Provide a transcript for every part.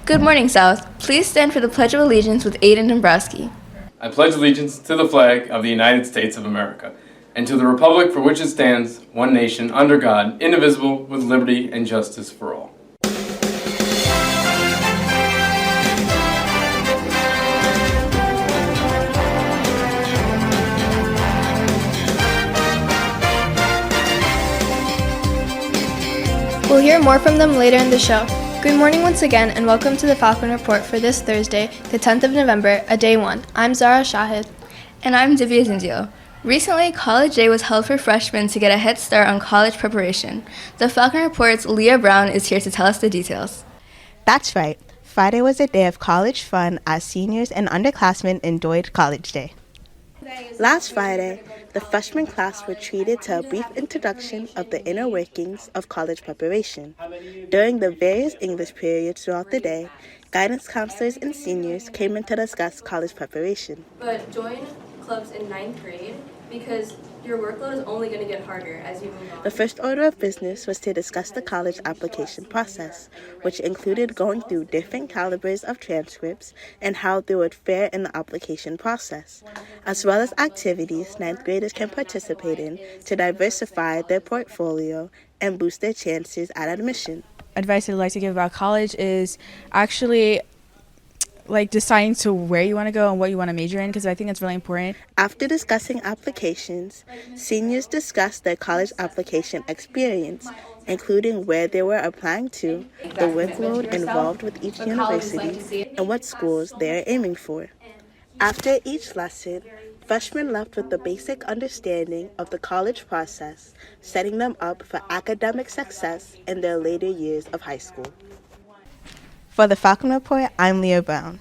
Good morning, South. Please stand for the Pledge of Allegiance with Aiden Dombrowski. I pledge allegiance to the flag of the United States of America and to the republic for which it stands, one nation, under God, indivisible, with liberty and justice for all. We'll hear more from them later in the show. Good morning once again, and welcome to the Falcon Report for this Thursday, the 10th of November, a day one. I'm Zara Shahid. And I'm Divya Zinzio. Recently, College Day was held for freshmen to get a head start on college preparation. The Falcon Report's Leah Brown is here to tell us the details. That's right. Friday was a day of college fun as seniors and underclassmen enjoyed College Day. Last Friday, the freshman class were treated to a brief introduction of the inner workings of college preparation. During the various English periods throughout the day, guidance counselors and seniors came in to discuss college preparation. But join clubs in 9th grade because your workload is only going to get harder as you move on. The first order of business was to discuss the college application process, which included going through different calibers of transcripts and how they would fare in the application process, as well as activities 9th graders can participate in to diversify their portfolio and boost their chances at admission. Advice I'd like to give about college is actually deciding to where you want to go and what you want to major in, because I think that's really important. After discussing applications, seniors discussed their college application experience, including where they were applying to, the workload involved with each university, and what schools they are aiming for. After each lesson, freshmen left with the basic understanding of the college process, setting them up for academic success in their later years of high school. For the Falcon Report, I'm Leah Brown.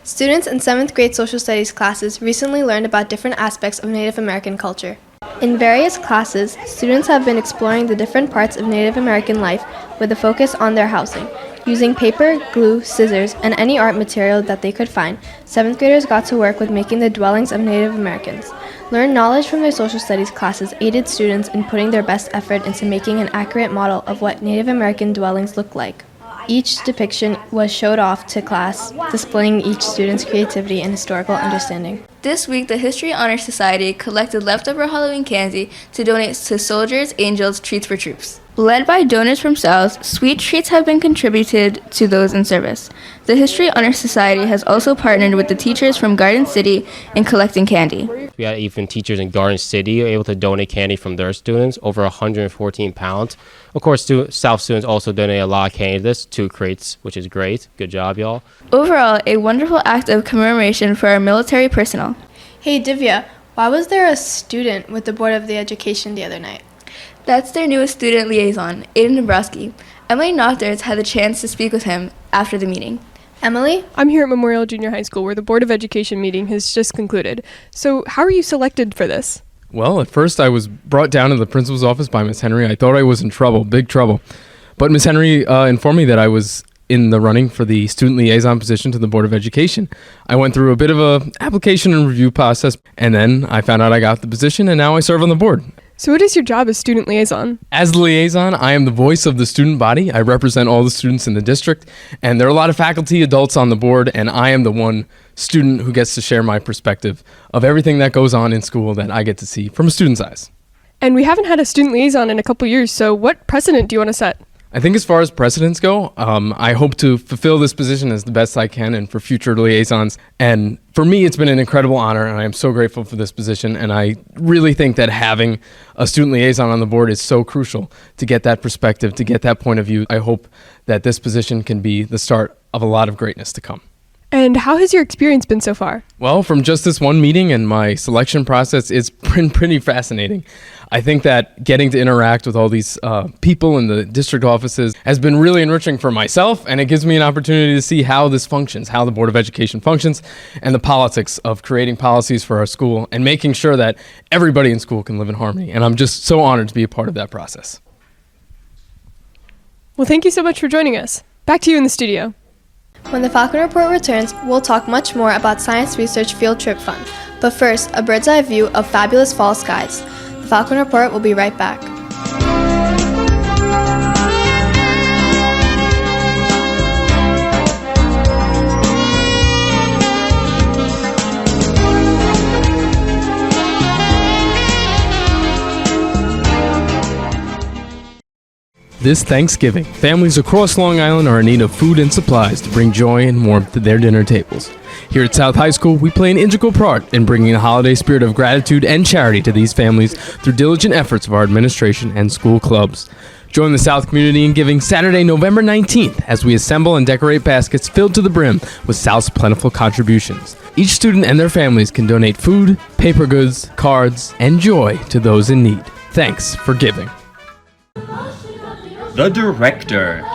Students in 7th grade social studies classes recently learned about different aspects of Native American culture. In various classes, students have been exploring the different parts of Native American life with a focus on their housing. Using paper, glue, scissors, and any art material that they could find, 7th graders got to work with making the dwellings of Native Americans. Learned knowledge from their social studies classes aided students in putting their best effort into making an accurate model of what Native American dwellings look like. Each depiction was showed off to class, displaying each student's creativity and historical understanding. This week, the History Honor Society collected leftover Halloween candy to donate to Soldiers, Angels, Treats for Troops. Led by donors from South, sweet treats have been contributed to those in service. The History Honor Society has also partnered with the teachers from Garden City in collecting candy. We had even teachers in Garden City able to donate candy from their students, over 114 pounds. Of course, South students also donate a lot of candy to this, 2 crates, which is great. Good job, y'all. Overall, a wonderful act of commemoration for our military personnel. Hey Divya, why was there a student with the Board of the Education the other night? That's their newest student liaison, Aiden Dombrowski. Emily Nothers had the chance to speak with him after the meeting. Emily? I'm here at Memorial Junior High School where the Board of Education meeting has just concluded. So how are you selected for this? Well, at first I was brought down to the principal's office by Miss Henry. I thought I was in trouble, big trouble. But Miss Henry informed me that I was in the running for the student liaison position to the Board of Education. I went through a bit of a application and review process, and then I found out I got the position, and now I serve on the board. So what is your job as student liaison? As the liaison, I am the voice of the student body. I represent all the students in the district, and there are a lot of faculty, adults on the board, and I am the one student who gets to share my perspective of everything that goes on in school that I get to see from a student's eyes. And we haven't had a student liaison in a couple years, so what precedent do you want to set? I think as far as precedents go, I hope to fulfill this position as the best I can and for future liaisons. And for me, it's been an incredible honor, and I am so grateful for this position. And I really think that having a student liaison on the board is so crucial to get that perspective, to get that point of view. I hope that this position can be the start of a lot of greatness to come. And how has your experience been so far? Well, from just this one meeting and my selection process, it's been pretty fascinating. I think that getting to interact with all these people in the district offices has been really enriching for myself, and it gives me an opportunity to see how this functions, how the Board of Education functions, and the politics of creating policies for our school and making sure that everybody in school can live in harmony. And I'm just so honored to be a part of that process. Well, thank you so much for joining us. Back to you in the studio. When the Falcon Report returns, we'll talk much more about Science Research Field Trip Fun. But first, a bird's eye view of fabulous fall skies. The Falcon Report will be right back. This Thanksgiving, families across Long Island are in need of food and supplies to bring joy and warmth to their dinner tables. Here at South High School, we play an integral part in bringing the holiday spirit of gratitude and charity to these families through diligent efforts of our administration and school clubs. Join the South community in giving Saturday, November 19th, as we assemble and decorate baskets filled to the brim with South's plentiful contributions. Each student and their families can donate food, paper goods, cards, and joy to those in need. Thanks for giving. The director,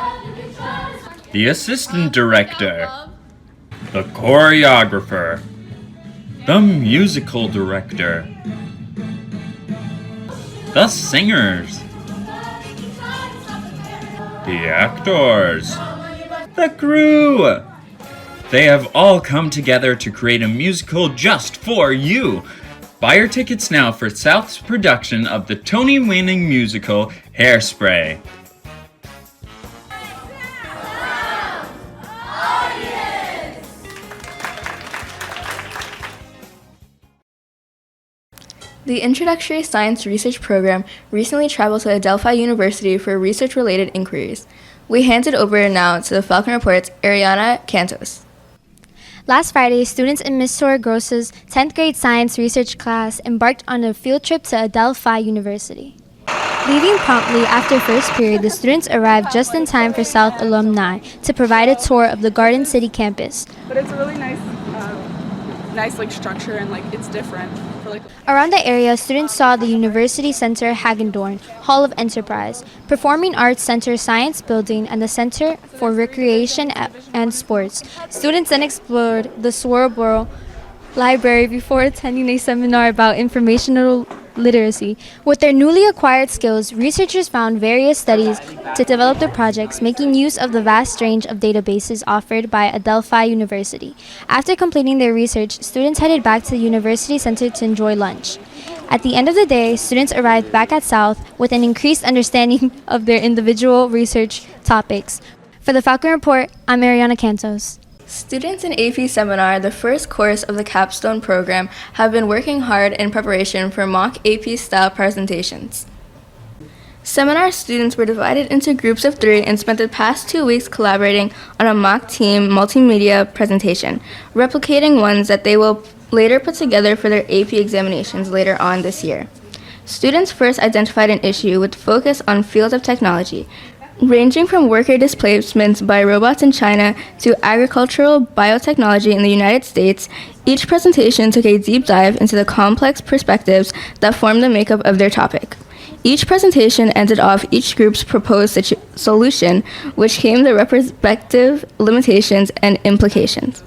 the assistant director, the choreographer, the musical director, the singers, the actors, the crew. They have all come together to create a musical just for you. Buy your tickets now for South's production of the Tony-winning musical Hairspray. The Introductory Science Research Program recently traveled to Adelphi University for research-related inquiries. We hand it over now to the Falcon Report's Ariana Cantos. Last Friday, students in Ms. Torregrosa's 10th grade science research class embarked on a field trip to Adelphi University. Leaving promptly after first period, the students arrived just in time for South alumni to provide a tour of the Garden City campus. But it's a really nice structure, and it's different. Around the area, students saw the University Center Hagendorn, Hall of Enterprise, Performing Arts Center Science Building, and the Center for Recreation and Sports. Students then explored the Swartborough Library before attending a seminar about informational literacy. With their newly acquired skills, researchers found various studies to develop their projects, making use of the vast range of databases offered by Adelphi University. After completing their research, students headed back to the University Center to enjoy lunch. At the end of the day, students arrived back at South with an increased understanding of their individual research topics. For the Falcon Report, I'm Ariana Cantos. Students in AP Seminar, the first course of the capstone program, have been working hard in preparation for mock AP-style presentations. Seminar students were divided into groups of 3 and spent the past 2 weeks collaborating on a mock team multimedia presentation, replicating ones that they will later put together for their AP examinations later on this year. Students first identified an issue with focus on fields of technology, ranging from worker displacements by robots in China to agricultural biotechnology in the United States. Each presentation took a deep dive into the complex perspectives that form the makeup of their topic. Each presentation ended off each group's proposed solution, which came the respective limitations and implications.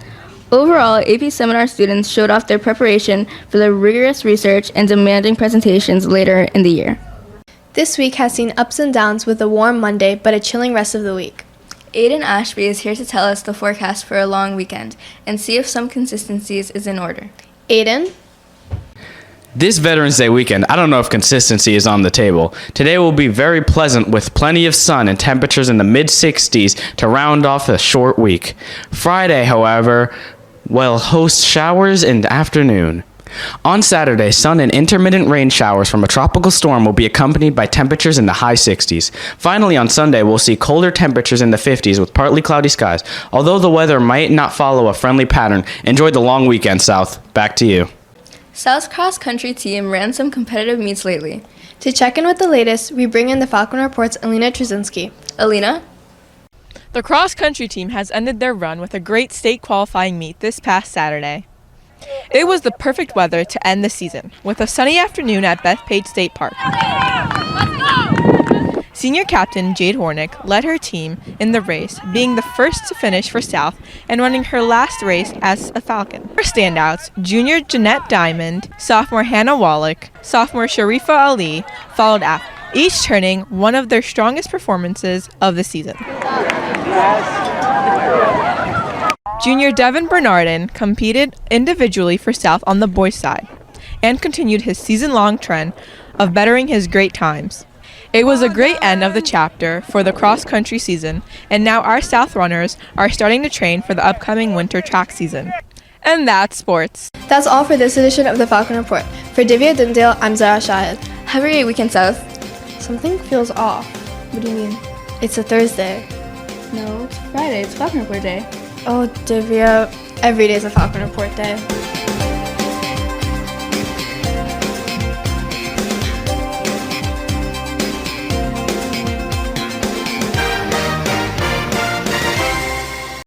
Overall, AP Seminar students showed off their preparation for the rigorous research and demanding presentations later in the year. This week has seen ups and downs with a warm Monday but a chilling rest of the week. Aiden Ashby is here to tell us the forecast for a long weekend and see if some consistencies is in order. Aiden? This Veterans Day weekend, I don't know if consistency is on the table. Today will be very pleasant with plenty of sun and temperatures in the mid-60s to round off a short week. Friday, however, will host showers in the afternoon. On Saturday, sun and intermittent rain showers from a tropical storm will be accompanied by temperatures in the high 60s. Finally, on Sunday, we'll see colder temperatures in the 50s with partly cloudy skies. Although the weather might not follow a friendly pattern, enjoy the long weekend, South. Back to you. South's cross-country team ran some competitive meets lately. To check in with the latest, we bring in the Falcon Report's Alina Trzynski. Alina? The cross-country team has ended their run with a great state qualifying meet this past Saturday. It was the perfect weather to end the season, with a sunny afternoon at Bethpage State Park. Senior captain Jade Hornick led her team in the race, being the first to finish for South and running her last race as a Falcon. Her standouts, junior Jeanette Diamond, sophomore Hannah Wallach, sophomore Sharifa Ali, followed after, each turning one of their strongest performances of the season. Junior Devin Bernardin competed individually for South on the boys' side and continued his season-long trend of bettering his great times. It was a great end of the chapter for the cross-country season, and now our South runners are starting to train for the upcoming winter track season. And that's sports. That's all for this edition of the Falcon Report. For Divya Dindale, I'm Zara Shahid. Have a great weekend, South. Something feels off. What do you mean? It's a Thursday. No, it's Friday. It's Falcon Report Day. Oh, Divya, every day is a Falcon Report day.